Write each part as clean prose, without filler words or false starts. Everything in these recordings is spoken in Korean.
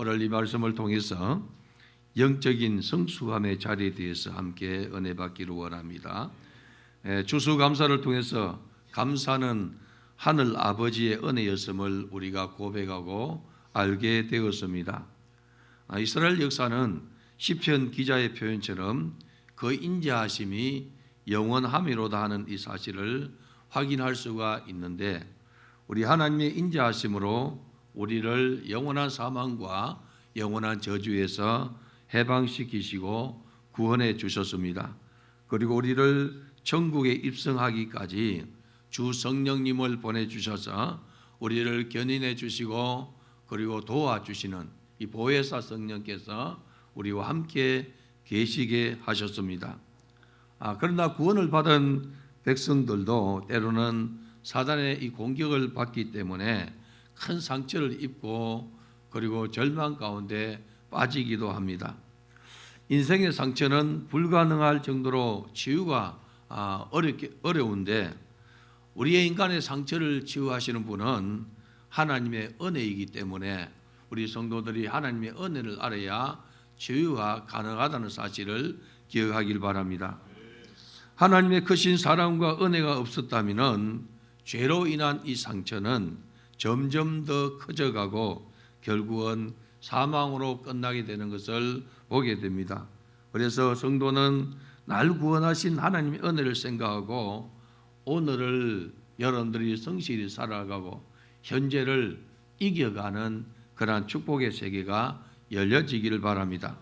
오늘 이 말씀을 통해서 영적인 성숙함의 자리에 대해서 함께 은혜 받기를 원합니다. 추수감사를 통해서 감사는 하늘 아버지의 은혜였음을 우리가 고백하고 알게 되었습니다. 이스라엘 역사는 시편 기자의 표현처럼 그 인자하심이 영원함이로다 하는 이 사실을 확인할 수가 있는데, 우리 하나님의 인자하심으로 우리를 영원한 사망과 영원한 저주에서 해방시키시고 구원해 주셨습니다. 그리고 우리를 천국에 입성하기까지 주 성령님을 보내주셔서 우리를 견인해 주시고 그리고 도와주시는 이 보혜사 성령께서 우리와 함께 계시게 하셨습니다. 그러나 구원을 받은 백성들도 때로는 사단의 이 공격을 받기 때문에 큰 상처를 입고 그리고 절망 가운데 빠지기도 합니다. 인생의 상처는 불가능할 정도로 치유가 어려운데, 우리의 인간의 상처를 치유하시는 분은 하나님의 은혜이기 때문에 우리 성도들이 하나님의 은혜를 알아야 치유가 가능하다는 사실을 기억하길 바랍니다. 하나님의 크신 사랑과 은혜가 없었다면 죄로 인한 이 상처는 점점 더 커져가고 결국은 사망으로 끝나게 되는 것을 보게 됩니다. 그래서 성도는 날 구원하신 하나님의 은혜를 생각하고 오늘을 여러분들이 성실히 살아가고 현재를 이겨가는 그러한 축복의 세계가 열려지기를 바랍니다.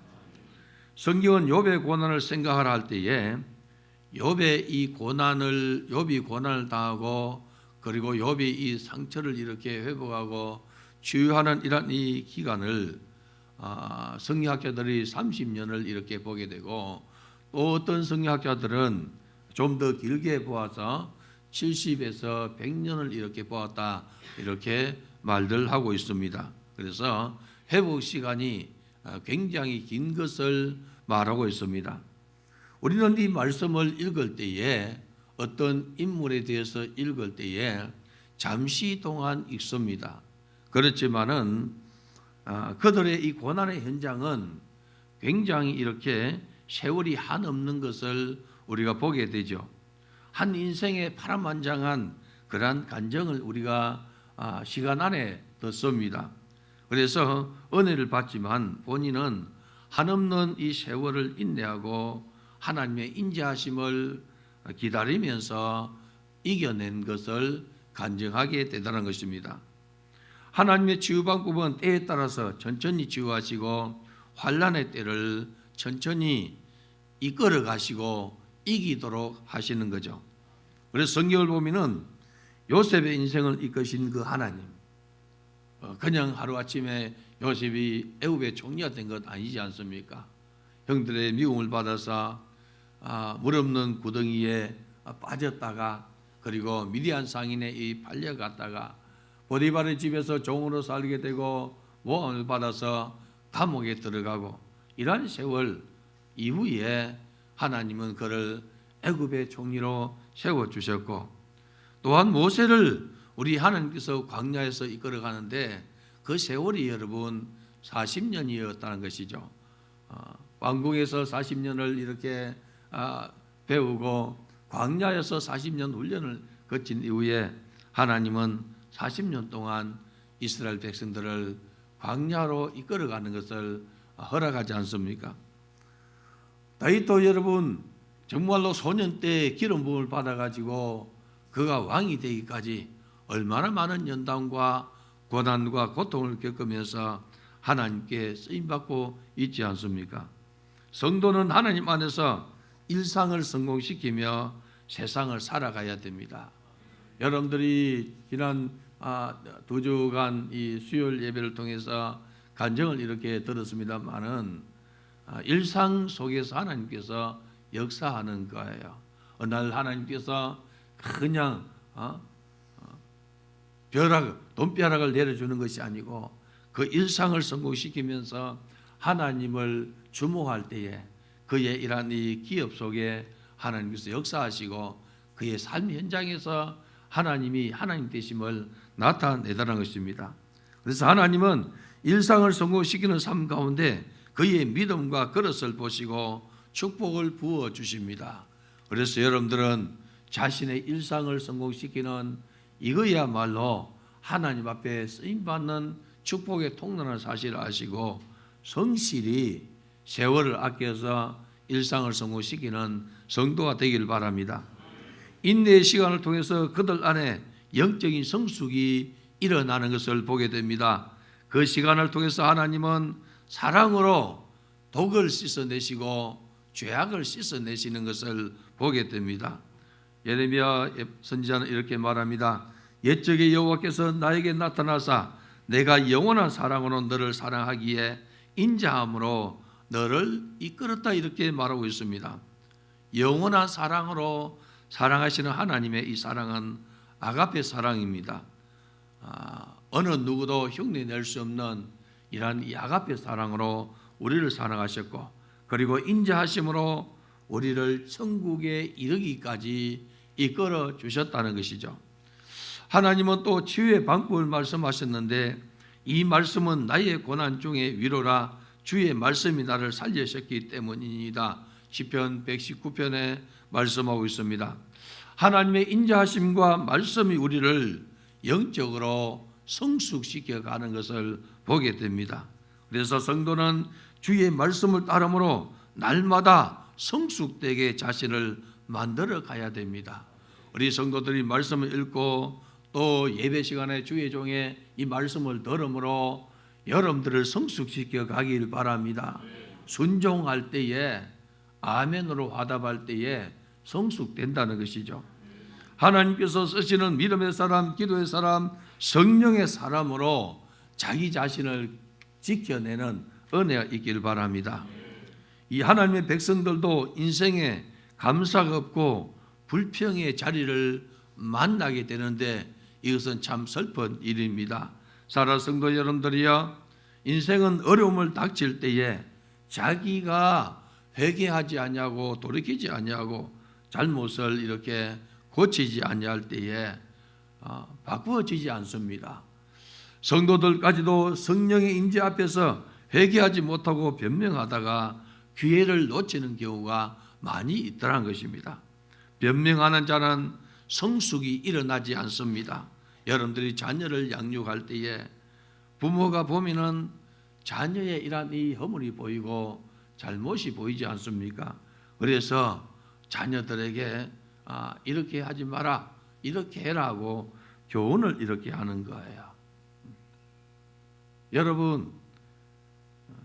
성경은 욥의 고난을 생각하라 할 때에 욥이 고난을 당하고 그리고 욥이 이 상처를 이렇게 회복하고 치유하는 이런 이 기간을 성경학자들이 30년을 이렇게 보게 되고, 또 어떤 성경학자들은 좀 더 길게 보아서 70에서 100년을 이렇게 보았다, 이렇게 말들 하고 있습니다. 그래서 회복 시간이 굉장히 긴 것을 말하고 있습니다. 우리는 이 말씀을 읽을 때에 어떤 인물에 대해서 읽을 때에 잠시 동안 읽습니다. 그렇지만은 그들의 이 고난의 현장은 굉장히 이렇게 세월이 한없는 것을 우리가 보게 되죠. 한 인생의 파란만장한 그러한 간정을 우리가 시간 안에 듣습니다. 그래서 은혜를 받지만 본인은 한없는 이 세월을 인내하고 하나님의 인자하심을 기다리면서 이겨낸 것을 간증하게 되다는 것입니다. 하나님의 치유 방법은 때에 따라서 천천히 치유하시고 환난의 때를 천천히 이끌어 가시고 이기도록 하시는 거죠. 그래서 성경을 보면은 요셉의 인생을 이끄신 그 하나님, 그냥 하루아침에 요셉이 애굽의 총리가 된 것 아니지 않습니까? 형들의 미움을 받아서 물 없는 구덩이에 빠졌다가 그리고 미디안 상인에 팔려갔다가 보디발의 집에서 종으로 살게 되고 모함을 받아서 감옥에 들어가고, 이러한 세월 이후에 하나님은 그를 애굽의 총리로 세워주셨고, 또한 모세를 우리 하나님께서 광야에서 이끌어가는데 그 세월이 여러분 40년이었다는 것이죠. 왕궁에서 40년을 이렇게 배우고 광야에서 40년 훈련을 거친 이후에 하나님은 40년 동안 이스라엘 백성들을 광야로 이끌어가는 것을 허락하지 않습니까? 다윗도 여러분 정말로 소년 때 기름 부음을 받아가지고 그가 왕이 되기까지 얼마나 많은 연단과 고난과 고통을 겪으면서 하나님께 쓰임받고 있지 않습니까? 성도는 하나님 안에서 일상을 성공시키며 세상을 살아가야 됩니다. 여러분들이 지난 2주간 이 수요일 예배를 통해서 간증을 이렇게 들었습니다만은 일상 속에서 하나님께서 역사하는 거예요. 어느 날 하나님께서 그냥 돈벼락을 내려주는 것이 아니고 그 일상을 성공시키면서 하나님을 주목할 때에 그의 이러한 이 기업 속에 하나님께서 역사하시고 그의 삶 현장에서 하나님이 하나님 되심을 나타내다는 것입니다. 그래서 하나님은 일상을 성공시키는 삶 가운데 그의 믿음과 그릇을 보시고 축복을 부어 주십니다. 그래서 여러분들은 자신의 일상을 성공시키는 이거야말로 하나님 앞에 쓰임받는 축복의 통로라는 사실을 아시고 성실히 세월을 아껴서 일상을 성공시키는 성도가 되길 바랍니다. 인내의 시간을 통해서 그들 안에 영적인 성숙이 일어나는 것을 보게 됩니다. 그 시간을 통해서 하나님은 사랑으로 독을 씻어내시고 죄악을 씻어내시는 것을 보게 됩니다. 예레미야 선지자는 이렇게 말합니다. 옛적에 여호와께서 나에게 나타나사 내가 영원한 사랑으로 너를 사랑하기에 인자함으로 너를 이끌었다, 이렇게 말하고 있습니다. 영원한 사랑으로 사랑하시는 하나님의 이 사랑은 아가페 사랑입니다. 어느 누구도 흉내낼 수 없는 이러한 이 아가페 사랑으로 우리를 사랑하셨고, 그리고 인자하심으로 우리를 천국에 이르기까지 이끌어 주셨다는 것이죠. 하나님은 또 치유의 방법을 말씀하셨는데 이 말씀은 나의 고난 중에 위로라, 주의 말씀이 나를 살리셨기 때문입니다. 시편 119편에 말씀하고 있습니다. 하나님의 인자하심과 말씀이 우리를 영적으로 성숙시켜 가는 것을 보게 됩니다. 그래서 성도는 주의 말씀을 따름으로 날마다 성숙되게 자신을 만들어 가야 됩니다. 우리 성도들이 말씀을 읽고 또 예배 시간에 주의 종의 이 말씀을 들음으로 여러분들을 성숙시켜 가길 바랍니다. 순종할 때에, 아멘으로 화답할 때에 성숙된다는 것이죠. 하나님께서 쓰시는 믿음의 사람, 기도의 사람, 성령의 사람으로 자기 자신을 지켜내는 은혜가 있길 바랍니다. 이 하나님의 백성들도 인생에 감사가 없고 불평의 자리를 만나게 되는데 이것은 참 슬픈 일입니다. 사랑 성도 여러분들이여, 인생은 어려움을 닥칠 때에 자기가 회개하지 아니하고 돌이키지 아니하고 잘못을 이렇게 고치지 아니할 때에 바꾸어지지 않습니다. 성도들까지도 성령의 인재 앞에서 회개하지 못하고 변명하다가 기회를 놓치는 경우가 많이 있더란 것입니다. 변명하는 자는 성숙이 일어나지 않습니다. 여러분들이 자녀를 양육할 때에 부모가 보면은 자녀의 이러한 이 허물이 보이고 잘못이 보이지 않습니까? 그래서 자녀들에게 이렇게 하지 마라, 이렇게 해라고 교훈을 이렇게 하는 거예요. 여러분,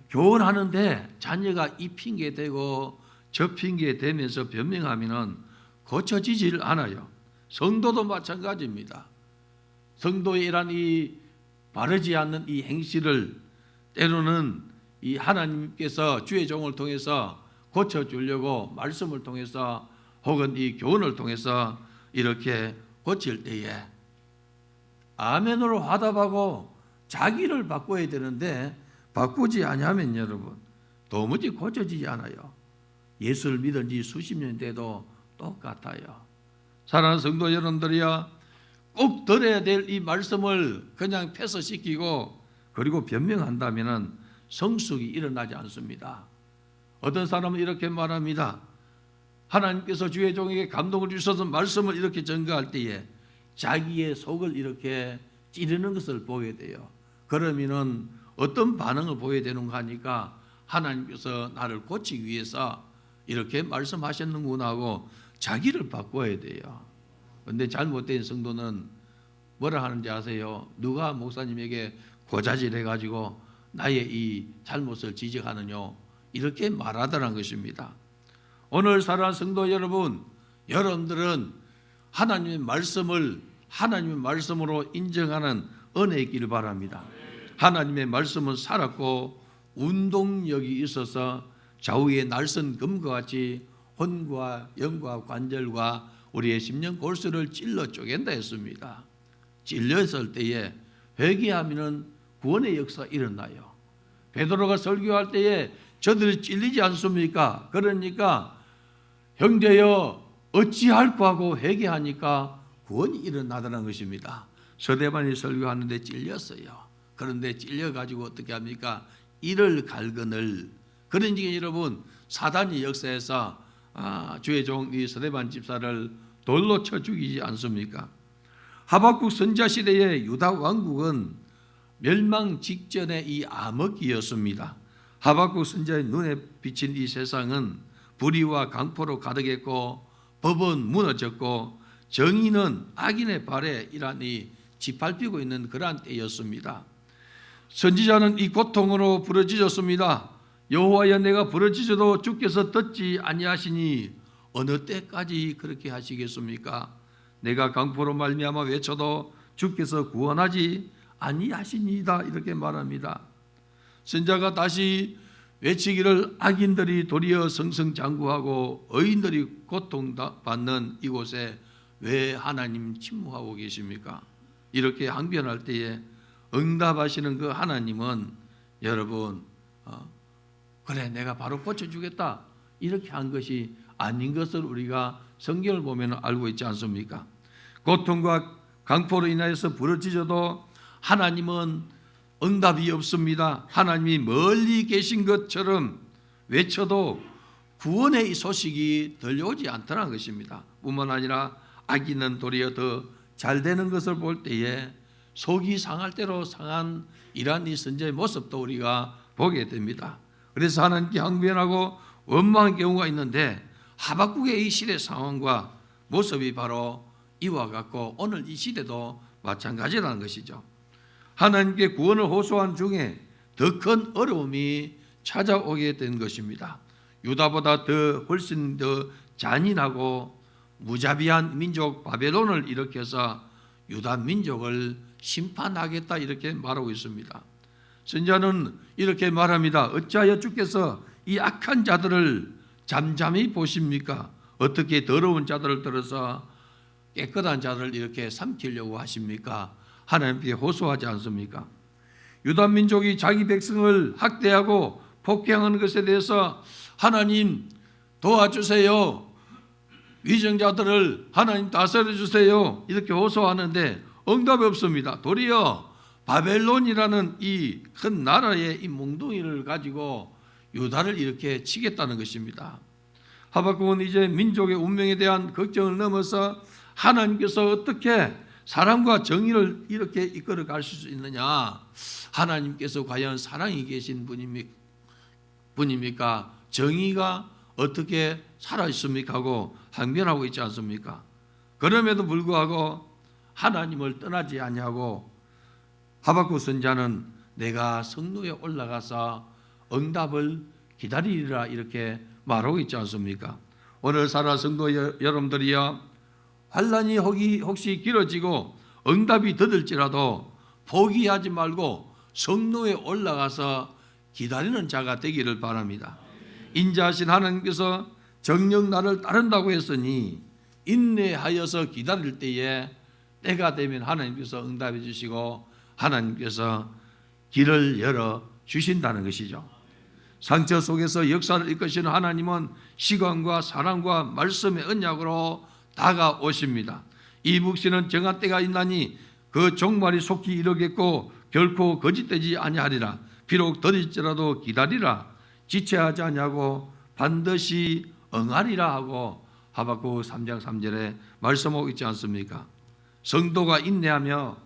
교훈하는데 자녀가 이 핑계 대고 저 핑계 대면서 변명하면은 고쳐지질 않아요. 성도도 마찬가지입니다. 성도의 이란 이 바르지 않는 이 행실을 때로는 이 하나님께서 주의 종을 통해서 고쳐주려고 말씀을 통해서 혹은 이 교훈을 통해서 이렇게 고칠 때에 아멘으로 화답하고 자기를 바꿔야 되는데 바꾸지 아니하면 여러분 도무지 고쳐지지 않아요. 예수를 믿은 지 수십 년 돼도 똑같아요. 사랑하는 성도 여러분들이야, 꼭 들어야 될 이 말씀을 그냥 패스시키고 그리고 변명한다면 성숙이 일어나지 않습니다. 어떤 사람은 이렇게 말합니다. 하나님께서 주의 종에게 감동을 주셔서 말씀을 이렇게 전가할 때에 자기의 속을 이렇게 찌르는 것을 보게 돼요. 그러면은 어떤 반응을 보여야 되는가 하니까 하나님께서 나를 고치기 위해서 이렇게 말씀하셨는구나 하고 자기를 바꿔야 돼요. 그런데 잘못된 성도는 뭐라 하는지 아세요? 누가 목사님에게 고자질 해가지고 나의 이 잘못을 지적하느냐, 이렇게 말하더란 것입니다. 오늘 사랑하는 성도 여러분, 여러분들은 하나님의 말씀을 하나님의 말씀으로 인정하는 은혜 있기를 바랍니다. 하나님의 말씀은 살았고 운동력이 있어서 좌우의 날선 금과 같이 혼과 영과 관절과 우리의 심령 골수를 찔러 쪼갠다 했습니다. 찔렸을 때에 회개하면 구원의 역사가 일어나요. 베드로가 설교할 때에 저들이 찔리지 않습니까? 그러니까 형제여 어찌할까 하고 회개하니까 구원이 일어나더라는 것입니다. 서대반이 설교하는데 찔렸어요. 그런데 찔려가지고 어떻게 합니까? 이를 갈거늘. 그런 지금 여러분 사단이 역사에서 주의 종 이 스데반 집사를 돌로 쳐 죽이지 않습니까? 하박국 선자 시대의 유다 왕국은 멸망 직전의 이 암흑기였습니다. 하박국 선자의 눈에 비친 이 세상은 불의와 강포로 가득했고 법은 무너졌고 정의는 악인의 발에 이란이 짓밟히고 있는 그러한 때였습니다. 선지자는 이 고통으로 부르짖었습니다. 여호와여, 내가 부르짖어도 주께서 듣지 아니하시니 어느 때까지 그렇게 하시겠습니까? 내가 강포로 말미암아 외쳐도 주께서 구원하지 아니하시니이다, 이렇게 말합니다. 선자가 다시 외치기를 악인들이 도리어 승승장구하고 의인들이 고통받는 이곳에 왜 하나님 침묵하고 계십니까? 이렇게 항변할 때에 응답하시는 그 하나님은 여러분 그래 내가 바로 고쳐주겠다 이렇게 한 것이 아닌 것을 우리가 성경을 보면 알고 있지 않습니까? 고통과 강포로 인하여서 부르짖어도 하나님은 응답이 없습니다. 하나님이 멀리 계신 것처럼 외쳐도 구원의 이 소식이 들려오지 않더라는 것입니다. 뿐만 아니라 악인은 도리어 더 잘 되는 것을 볼 때에 속이 상할 대로 상한 이러한 이 선지자의 모습도 우리가 보게 됩니다. 그래서 하나님께 항변하고 원망한 경우가 있는데 하박국의 이 시대 상황과 모습이 바로 이와 같고 오늘 이 시대도 마찬가지라는 것이죠. 하나님께 구원을 호소한 중에 더 큰 어려움이 찾아오게 된 것입니다. 유다보다 훨씬 더 잔인하고 무자비한 민족 바벨론을 일으켜서 유다 민족을 심판하겠다 이렇게 말하고 있습니다. 선지자는 이렇게 말합니다. 어찌하여 주께서 이 악한 자들을 잠잠히 보십니까? 어떻게 더러운 자들을 들어서 깨끗한 자들을 이렇게 삼키려고 하십니까? 하나님께 호소하지 않습니까? 유다 민족이 자기 백성을 학대하고 폭행하는 것에 대해서 하나님 도와주세요. 위정자들을 하나님 다스려 주세요. 이렇게 호소하는데 응답이 없습니다. 도리어 바벨론이라는 이 큰 나라의 이 몽둥이를 가지고 유다를 이렇게 치겠다는 것입니다. 하박국은 이제 민족의 운명에 대한 걱정을 넘어서 하나님께서 어떻게 사랑과 정의를 이렇게 이끌어 갈 수 있느냐, 하나님께서 과연 사랑이 계신 분입니까? 정의가 어떻게 살아있습니까? 하고 항변하고 있지 않습니까? 그럼에도 불구하고 하나님을 떠나지 아니하고 하박국 선지자는 내가 성루에 올라가서 응답을 기다리리라 이렇게 말하고 있지 않습니까? 오늘 살아 성도 여러분들이여, 환난이 혹시 길어지고 응답이 더딜지라도 포기하지 말고 성루에 올라가서 기다리는 자가 되기를 바랍니다. 인자하신 하나님께서 정녕 나를 따른다고 했으니 인내하여서 기다릴 때에 때가 되면 하나님께서 응답해 주시고 하나님께서 길을 열어 주신다는 것이죠. 상처 속에서 역사를 이끄시는 하나님은 시간과 사랑과 말씀의 언약으로 다가오십니다. 이 묵시는 정한 때가 있나니 그 종말이 속히 이르겠고 결코 거짓되지 아니하리라. 비록 더딜지라도 기다리라. 지체하지 아니하고 반드시 응하리라 하고 하박국 3장 3절에 말씀하고 있지 않습니까? 성도가 인내하며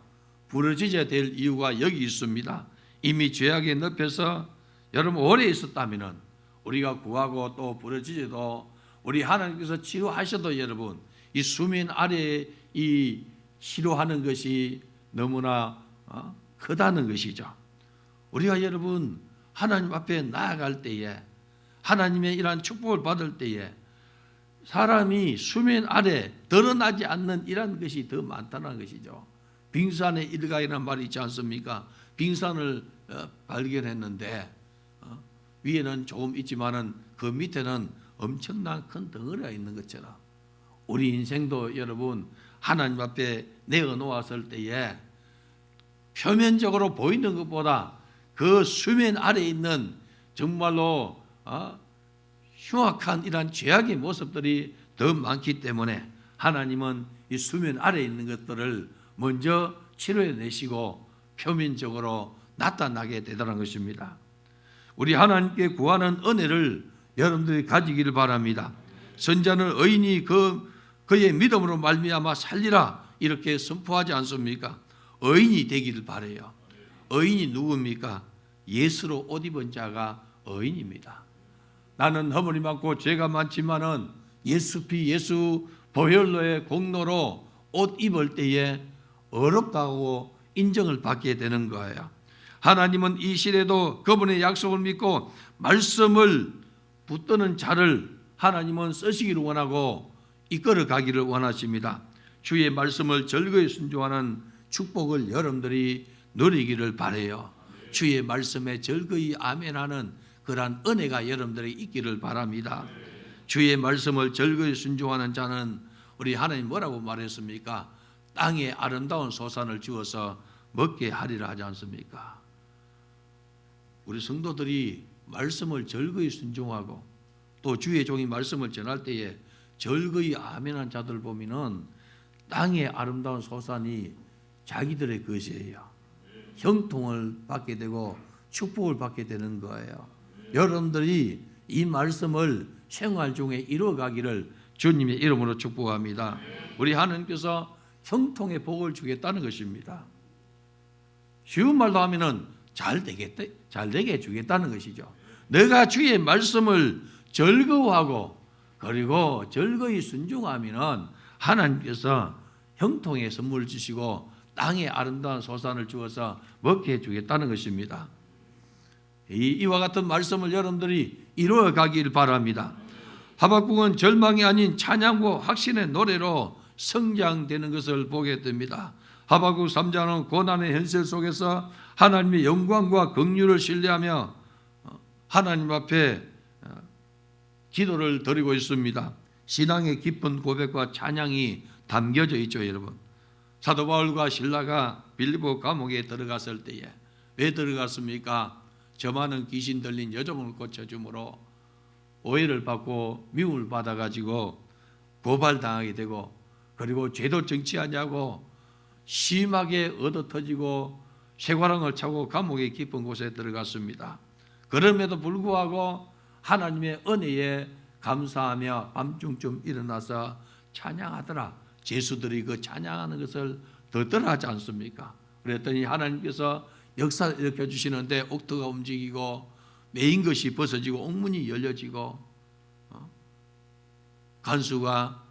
부르짖어야 될 이유가 여기 있습니다. 이미 죄악의 늪에서 여러분 오래 있었다면 우리가 구하고 또 부르짖어도 우리 하나님께서 치료하셔도 여러분 이 수면 아래에 이 치료하는 것이 너무나 크다는 것이죠. 우리가 여러분 하나님 앞에 나아갈 때에 하나님의 이러한 축복을 받을 때에 사람이 수면 아래 드러나지 않는 이러한 것이 더 많다는 것이죠. 빙산의 일각이라는 말이 있지 않습니까? 빙산을 발견했는데 위에는 조금 있지만은 그 밑에는 엄청난 큰 덩어리가 있는 것처럼 우리 인생도 여러분 하나님 앞에 내어놓았을 때에 표면적으로 보이는 것보다 그 수면 아래에 있는 정말로 흉악한 이러한 죄악의 모습들이 더 많기 때문에 하나님은 이 수면 아래에 있는 것들을 먼저 치료해 내시고 표면적으로 나타나게 되더라는 것입니다. 우리 하나님께 구하는 은혜를 여러분들이 가지기를 바랍니다. 선자는 의인이 그의 믿음으로 말미암아 살리라 이렇게 선포하지 않습니까? 의인이 되기를 바라요. 의인이 누굽니까? 예수로 옷 입은 자가 의인입니다. 나는 허물이 많고 죄가 많지만은 예수 피 예수 보혈로의 공로로 옷 입을 때에 어렵다고 인정을 받게 되는 거예요. 하나님은 이 시대도 그분의 약속을 믿고 말씀을 붙드는 자를 하나님은 쓰시기를 원하고 이끌어 가기를 원하십니다. 주의 말씀을 즐거이 순종하는 축복을 여러분들이 누리기를 바라요. 주의 말씀에 즐거이 아멘하는 그러한 은혜가 여러분들이 있기를 바랍니다. 주의 말씀을 즐거이 순종하는 자는 우리 하나님 뭐라고 말했습니까? 땅에 아름다운 소산을 주어서 먹게 하리라 하지 않습니까? 우리 성도들이 말씀을 즐거이 순종하고 또 주의 종이 말씀을 전할 때에 즐거이 아멘한 자들 보면은 땅의 아름다운 소산이 자기들의 것이에요. 형통을 받게 되고 축복을 받게 되는 거예요. 여러분들이 이 말씀을 생활 중에 이루어가기를 주님의 이름으로 축복합니다. 우리 하나님께서 형통의 복을 주겠다는 것입니다. 쉬운 말로 하면은 잘 되게 해주겠다는 것이죠. 내가 주의 말씀을 즐거워하고 그리고 즐거이 순종하면은 하나님께서 형통의 선물을 주시고 땅에 아름다운 소산을 주어서 먹게 해주겠다는 것입니다. 이와 같은 말씀을 여러분들이 이루어 가길 바랍니다. 하박국은 절망이 아닌 찬양과 확신의 노래로 성장되는 것을 보게 됩니다. 하박국 3장은 고난의 현실 속에서 하나님의 영광과 긍휼을 신뢰하며 하나님 앞에 기도를 드리고 있습니다. 신앙의 깊은 고백과 찬양이 담겨져 있죠, 여러분. 사도 바울과 실라가 빌립보 감옥에 들어갔을 때에 왜 들어갔습니까? 저 많은 귀신 들린 여종을 고쳐줌으로 오해를 받고 미움을 받아가지고 고발당하게 되고 그리고 죄도 정치하냐고 심하게 얻어터지고 쇠과랑을 차고 감옥의 깊은 곳에 들어갔습니다. 그럼에도 불구하고 하나님의 은혜에 감사하며 밤중쯤 일어나서 찬양하더라. 제수들이 그 찬양하는 것을 듣더라 하지 않습니까? 그랬더니 하나님께서 역사를 일으켜 주시는데 옥토가 움직이고 메인 것이 벗어지고 옥문이 열려지고 간수가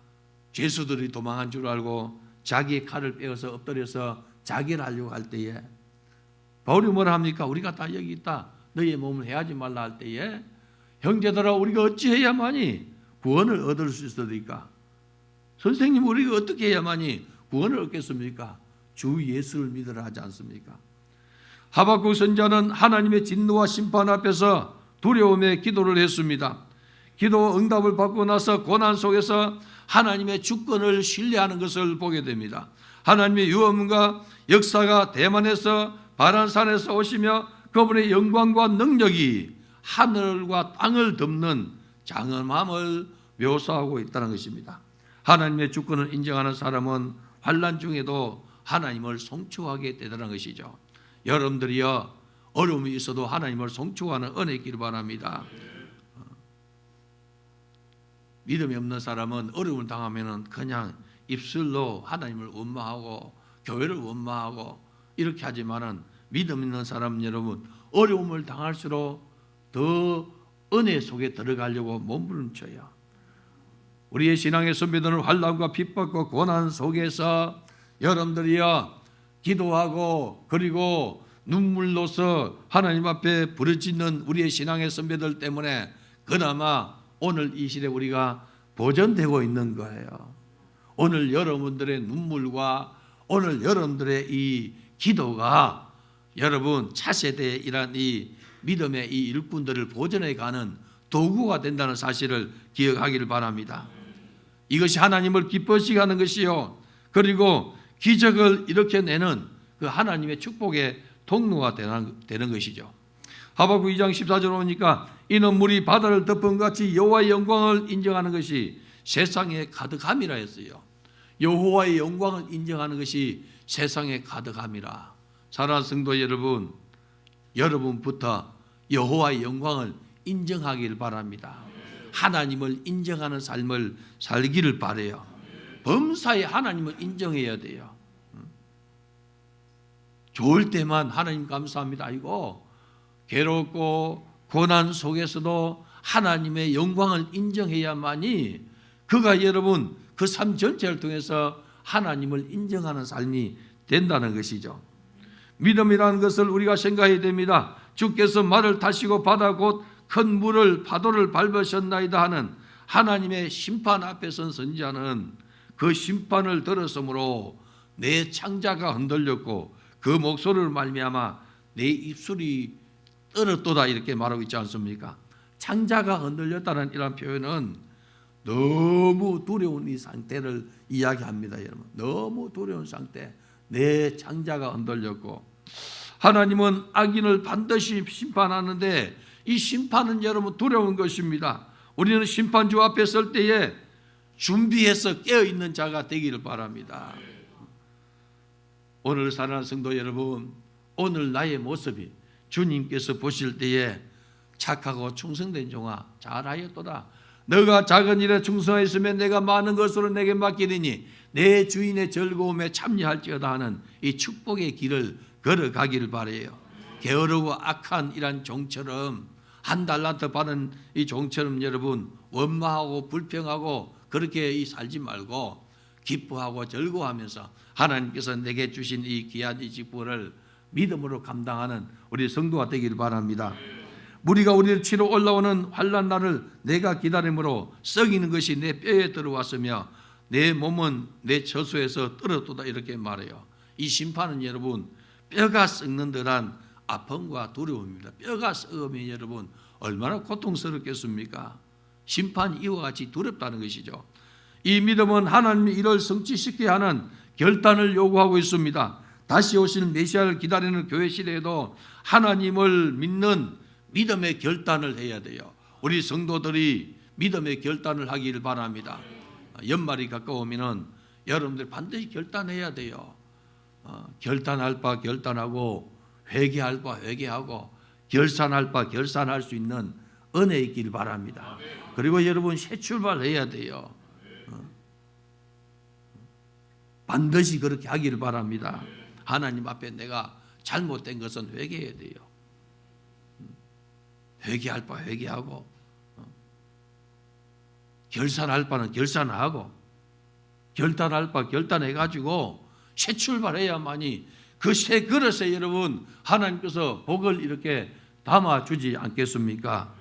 죄수들이 도망한 줄 알고 자기의 칼을 빼어서 엎드려서 자기를 하려고 할 때에 바울이 뭐라 합니까? 우리가 다 여기 있다. 너희의 몸을 해하지 말라 할 때에 형제들아 우리가 어찌해야만이 구원을 얻을 수 있으리까? 선생님 우리가 어떻게 해야만이 구원을 얻겠습니까? 주 예수를 믿으라 하지 않습니까? 하박국 선자는 하나님의 진노와 심판 앞에서 두려움의 기도를 했습니다. 기도 응답을 받고 나서 고난 속에서 하나님의 주권을 신뢰하는 것을 보게 됩니다. 하나님의 유언과 역사가 대만에서 바란산에서 오시며 그분의 영광과 능력이 하늘과 땅을 덮는 장엄함을 묘사하고 있다는 것입니다. 하나님의 주권을 인정하는 사람은 환난 중에도 하나님을 송축하게 되더라는 것이죠. 여러분들이요 어려움이 있어도 하나님을 송축하는 은혜 있기를 바랍니다. 믿음이 없는 사람은 어려움을 당하면 그냥 입술로 하나님을 원망하고 교회를 원망하고 이렇게 하지만은 믿음 있는 사람 여러분 어려움을 당할수록 더 은혜 속에 들어가려고 몸부림쳐요. 우리의 신앙의 선배들은 환난과 핍박과 고난 속에서 여러분들이요 기도하고 그리고 눈물로서 하나님 앞에 부르짖는 우리의 신앙의 선배들 때문에 그나마 오늘 이 시대 우리가 보존되고 있는 거예요. 오늘 여러분들의 눈물과 오늘 여러분들의 이 기도가 여러분 차세대에 이런 이 믿음의 이 일꾼들을 보존해 가는 도구가 된다는 사실을 기억하기를 바랍니다. 이것이 하나님을 기뻐시게 하는 것이요 그리고 기적을 일으켜내는 그 하나님의 축복의 통로가 되는 것이죠. 하박국 2장 14절 보니까 이는 물이 바다를 덮은 같이 여호와의 영광을 인정하는 것이 세상에 가득함이라 했어요. 여호와의 영광을 인정하는 것이 세상에 가득함이라. 사랑하는 성도 여러분, 여러분부터 여호와의 영광을 인정하길 바랍니다. 하나님을 인정하는 삶을 살기를 바라요. 범사에 하나님을 인정해야 돼요. 좋을 때만 하나님 감사합니다 아니고 괴롭고 고난 속에서도 하나님의 영광을 인정해야만이 그가 여러분 그 삶 전체를 통해서 하나님을 인정하는 삶이 된다는 것이죠. 믿음이라는 것을 우리가 생각해야 됩니다. 주께서 말을 타시고 바다 곧 큰 물을 파도를 밟으셨나이다 하는 하나님의 심판 앞에 선 선지자는 그 심판을 들었으므로 내 창자가 흔들렸고 그 목소리를 말미암아 내 입술이 떨었도다 이렇게 말하고 있지 않습니까? 창자가 흔들렸다는 이런 표현은 너무 두려운 이 상태를 이야기합니다. 여러분, 너무 두려운 상태, 내 창자가 흔들렸고 하나님은 악인을 반드시 심판하는데 이 심판은 여러분 두려운 것입니다. 우리는 심판주 앞에 설 때에 준비해서 깨어있는 자가 되기를 바랍니다. 오늘 사랑하는 성도 여러분, 오늘 나의 모습이 주님께서 보실 때에 착하고 충성된 종아 잘하였도다. 너가 작은 일에 충성하였으면 내가 많은 것으로 내게 맡기리니 내 주인의 즐거움에 참여할지어다 하는 이 축복의 길을 걸어가기를 바라요. 게으르고 악한 이란 종처럼 한 달란트 받은 이 종처럼 여러분 원망하고 불평하고 그렇게 살지 말고 기뻐하고 즐거워하면서 하나님께서 내게 주신 이 귀한 이 직분을 믿음으로 감당하는 우리 성도가 되기를 바랍니다. 무리가 우리를 치러 올라오는 환난 날을 내가 기다림으로 썩이는 것이 내 뼈에 들어왔으며 내 몸은 내 처소에서 떨어도다 이렇게 말해요. 이 심판은 여러분 뼈가 썩는 듯한 아픔과 두려움입니다. 뼈가 썩으면 여러분 얼마나 고통스럽겠습니까? 심판이 이와 같이 두렵다는 것이죠. 이 믿음은 하나님의 일을 성취시켜야 하는 결단을 요구하고 있습니다. 다시 오실 메시아를 기다리는 교회 시대에도 하나님을 믿는 믿음의 결단을 해야 돼요. 우리 성도들이 믿음의 결단을 하기를 바랍니다. 연말이 가까우면 여러분들 반드시 결단해야 돼요. 결단할 바 결단하고 회개할 바 회개하고 결산할 바 결산할 수 있는 은혜 있기를 바랍니다. 그리고 여러분 새 출발해야 돼요. 반드시 그렇게 하기를 바랍니다. 하나님 앞에 내가 잘못된 것은 회개해야 돼요. 회개할 바 회개하고 결산할 바는 결산하고 결단할 바 결단해가지고 새 출발해야만이 그 새 그릇에 여러분 하나님께서 복을 이렇게 담아주지 않겠습니까?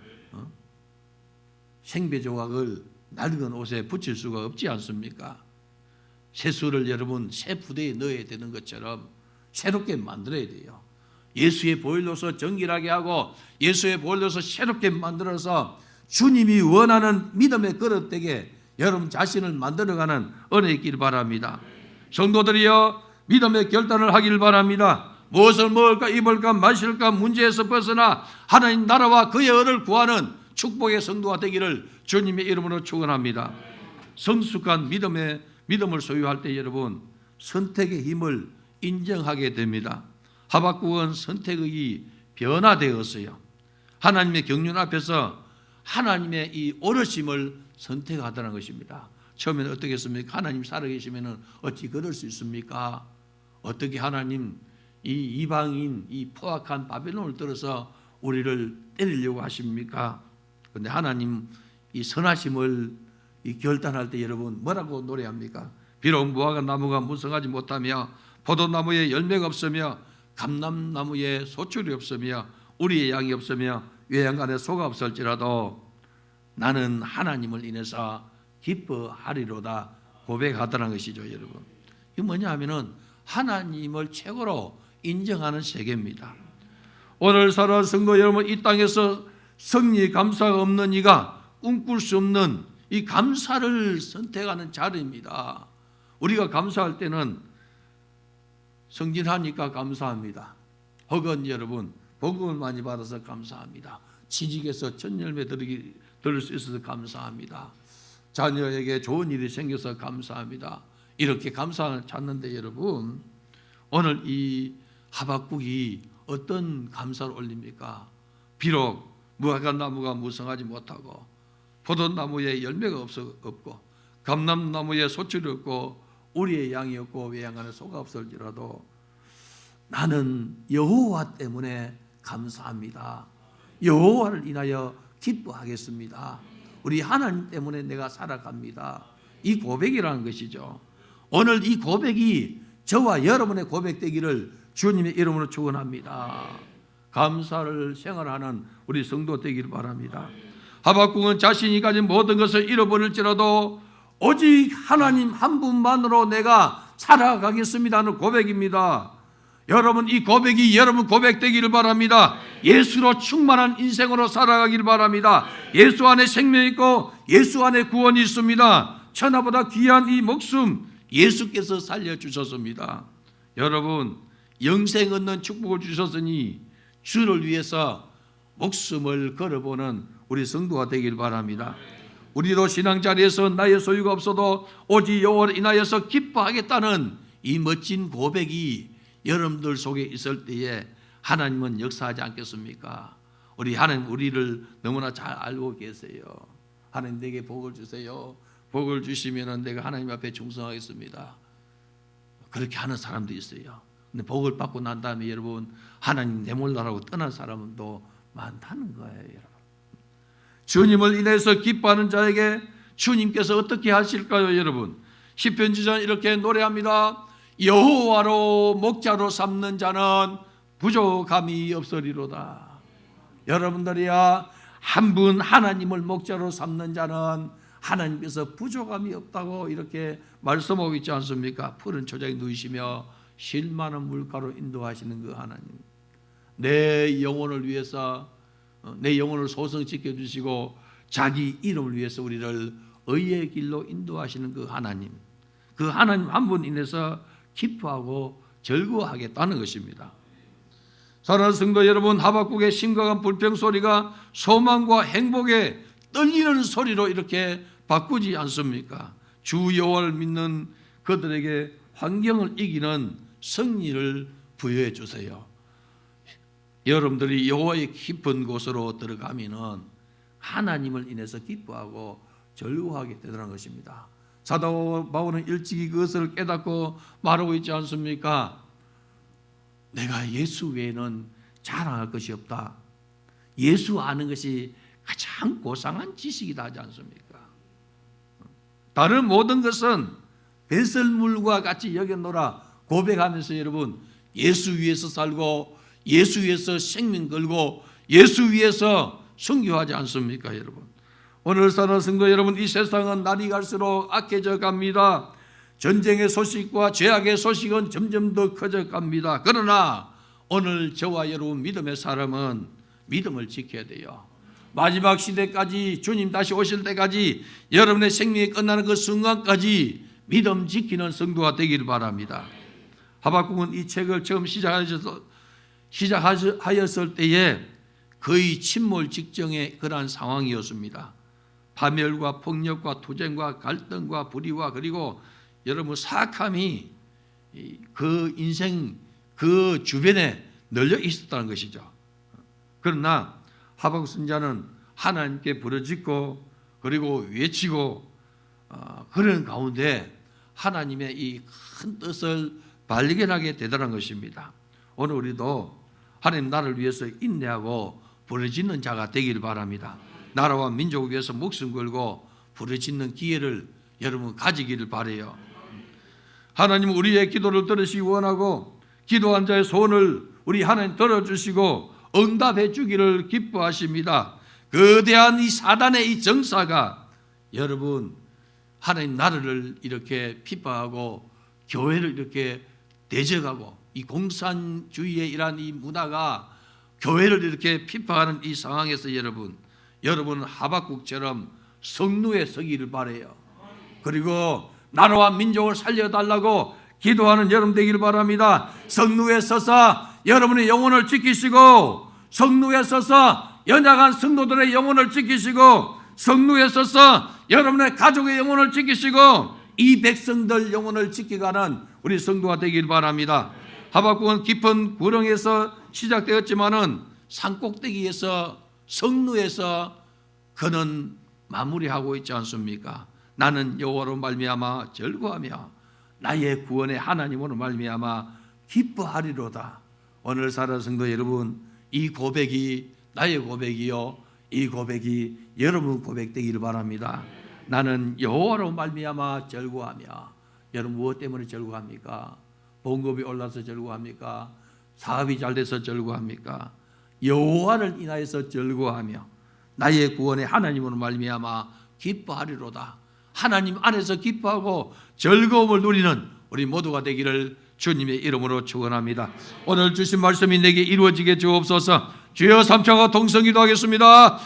생배 조각을 낡은 옷에 붙일 수가 없지 않습니까? 새수를 여러분 새 부대에 넣어야 되는 것처럼 새롭게 만들어야 돼요. 예수의 보혈로서 정결하게 하고 예수의 보혈로서 새롭게 만들어서 주님이 원하는 믿음의 그릇 되게 여러분 자신을 만들어가는 은혜 있기를 바랍니다. 성도들이여 믿음의 결단을 하기를 바랍니다. 무엇을 먹을까 입을까 마실까 문제에서 벗어나 하나님 나라와 그의 의를 구하는 축복의 성도가 되기를 주님의 이름으로 축원합니다. 성숙한 믿음을 소유할 때 여러분 선택의 힘을 인정하게 됩니다. 하박국은 선택의 변화되었어요. 하나님의 경륜 앞에서 하나님의 이 오르심을 선택하다는 것입니다. 처음에는 어떻게 했습니까? 하나님 살아계시면 어찌 그럴 수 있습니까? 어떻게 하나님 이 이방인 이 포악한 바벨론을 들어서 우리를 때리려고 하십니까? 그런데 하나님 이 선하심을 이 결단할 때 여러분 뭐라고 노래합니까? 비록 무화과 나무가 무성하지 못하며 포도나무에 열매가 없으며 감람나무에 소출이 없으며 우리의 양이 없으며 외양간에 소가 없을지라도 나는 하나님을 인해서 기뻐하리로다 고백하더라는 것이죠. 여러분 이게 뭐냐 하면은 하나님을 최고로 인정하는 세계입니다. 오늘 살아온 성도 여러분 이 땅에서 성리 감사가 없는 이가 꿈꿀 수 없는 이 감사를 선택하는 자리입니다. 우리가 감사할 때는 성진하니까 감사합니다. 혹은 여러분 복음을 많이 받아서 감사합니다. 취직해서 첫 열매 들을 수 있어서 감사합니다. 자녀에게 좋은 일이 생겨서 감사합니다. 이렇게 감사를 찾는데 여러분 오늘 이 하박국이 어떤 감사를 올립니까? 비록 무화과나무가 무성하지 못하고 포도나무에 열매가 없고 감람나무에 소출이 없고 우리의 양이 없고 외양 안에 소가 없을지라도 나는 여호와 때문에 감사합니다. 여호와를 인하여 기뻐하겠습니다. 우리 하나님 때문에 내가 살아갑니다. 이 고백이라는 것이죠. 오늘 이 고백이 저와 여러분의 고백되기를 주님의 이름으로 축원합니다. 감사를 생활하는 우리 성도 되기를 바랍니다. 하박국은 자신이 가진 모든 것을 잃어버릴지라도 오직 하나님 한 분만으로 내가 살아가겠습니다 하는 고백입니다. 여러분, 이 고백이 여러분 고백되기를 바랍니다. 예수로 충만한 인생으로 살아가기를 바랍니다. 예수 안에 생명이 있고 예수 안에 구원이 있습니다. 천하보다 귀한 이 목숨 예수께서 살려주셨습니다. 여러분, 영생 얻는 축복을 주셨으니 주를 위해서 목숨을 걸어보는 우리 성도가 되길 바랍니다. 우리도 신앙 자리에서 나의 소유가 없어도 오직 여호와를 인하여서 기뻐하겠다는 이 멋진 고백이 여러분들 속에 있을 때에 하나님은 역사하지 않겠습니까? 우리 하나님 우리를 너무나 잘 알고 계세요. 하나님 내게 복을 주세요. 복을 주시면 내가 하나님 앞에 충성하겠습니다. 그렇게 하는 사람도 있어요. 근데 복을 받고 난 다음에 여러분 하나님 내 몰라라고 떠난 사람도 많다는 거예요. 여러분, 주님을 인해서 기뻐하는 자에게 주님께서 어떻게 하실까요? 여러분, 시편 지전 이렇게 노래합니다. 여호와로 목자로 삼는 자는 부족함이 없으리로다. 여러분들이야 한 분 하나님을 목자로 삼는 자는 하나님께서 부족함이 없다고 이렇게 말씀하고 있지 않습니까? 푸른 초장에 누이시며 쉴 만한 물가로 인도하시는 그 하나님, 내 영혼을 위해서 내 영혼을 소성시켜 주시고 자기 이름을 위해서 우리를 의의 길로 인도하시는 그 하나님, 그 하나님 한 분 인해서 기뻐하고 즐거워하겠다는 것입니다. 사랑하는 성도 여러분, 하박국의 심각한 불평 소리가 소망과 행복에 떨리는 소리로 이렇게 바꾸지 않습니까? 주 여호와를 믿는 그들에게 환경을 이기는 승리를 부여해 주세요. 여러분들이 여호와의 깊은 곳으로 들어가면은 하나님을 인해서 기뻐하고 즐거워하게 되더라는 것입니다. 사도 바울은 일찍이 그것을 깨닫고 말하고 있지 않습니까? 내가 예수 외에는 자랑할 것이 없다. 예수 아는 것이 가장 고상한 지식이다 하지 않습니까? 다른 모든 것은 배설물과 같이 여겨놓으라 고백하면서 여러분 예수 위해서 살고 예수 위해서 생명 걸고 예수 위해서 순교하지 않습니까? 여러분, 오늘 사는 성도 여러분, 이 세상은 날이 갈수록 악해져 갑니다. 전쟁의 소식과 죄악의 소식은 점점 더 커져 갑니다. 그러나 오늘 저와 여러분 믿음의 사람은 믿음을 지켜야 돼요. 마지막 시대까지 주님 다시 오실 때까지 여러분의 생명이 끝나는 그 순간까지 믿음 지키는 성도가 되기를 바랍니다. 하박국은 이 책을 처음 시작하였을 때에 거의 침몰 직전의 그러한 상황이었습니다. 파멸과 폭력과 투쟁과 갈등과 불의와 그리고 여러분 사악함이 그 인생 그 주변에 널려 있었다는 것이죠. 그러나 하박국 선지자는 하나님께 부르짖고 그리고 외치고 그런 가운데 하나님의 이 큰 뜻을 발견하게 되더란 것입니다. 오늘 우리도 하나님 나라를 위해서 인내하고 부르짖는 자가 되기를 바랍니다. 나라와 민족을 위해서 목숨 걸고 부르짖는 기회를 여러분 가지기를 바라요. 하나님 우리의 기도를 들으시기 원하고 기도한 자의 소원을 우리 하나님 들어주시고 응답해 주기를 기뻐하십니다. 거대한 이 사단의 이 정사가 여러분 하나님 나라를 이렇게 핍박하고 교회를 이렇게 대적하고 이 공산주의의 이러한 이 문화가 교회를 이렇게 핍박하는 이 상황에서 여러분은 하박국처럼 성루에 서기를 바라요. 그리고 나라와 민족을 살려달라고 기도하는 여러분 되기를 바랍니다. 성루에 서서 여러분의 영혼을 지키시고 성루에 서서 연약한 성도들의 영혼을 지키시고 성루에 서서 여러분의 가족의 영혼을 지키시고 이 백성들 영혼을 지켜가는 우리 성도가 되기를 바랍니다. 하박국은 깊은 구렁에서 시작되었지만은 산꼭대기에서 성루에서 그는 마무리하고 있지 않습니까? 나는 여호와로 말미암아 즐거하며 나의 구원의 하나님으로 말미암아 기뻐하리로다. 오늘 살아 성도 여러분, 이 고백이 나의 고백이요, 이 고백이 여러분 고백되기를 바랍니다. 나는 여호와로 말미암아 즐거하며. 여러분 무엇 때문에 즐거합니까? 봉급이 올라서 즐거합니까? 사업이 잘 돼서 즐거합니까? 여호와를 인하여서 즐거하며 나의 구원의 하나님으로 말미암아 기뻐하리로다. 하나님 안에서 기뻐하고 즐거움을 누리는 우리 모두가 되기를 주님의 이름으로 축원합니다. 오늘 주신 말씀이 내게 이루어지게 주옵소서. 주여 삼창과 동성 기도하겠습니다.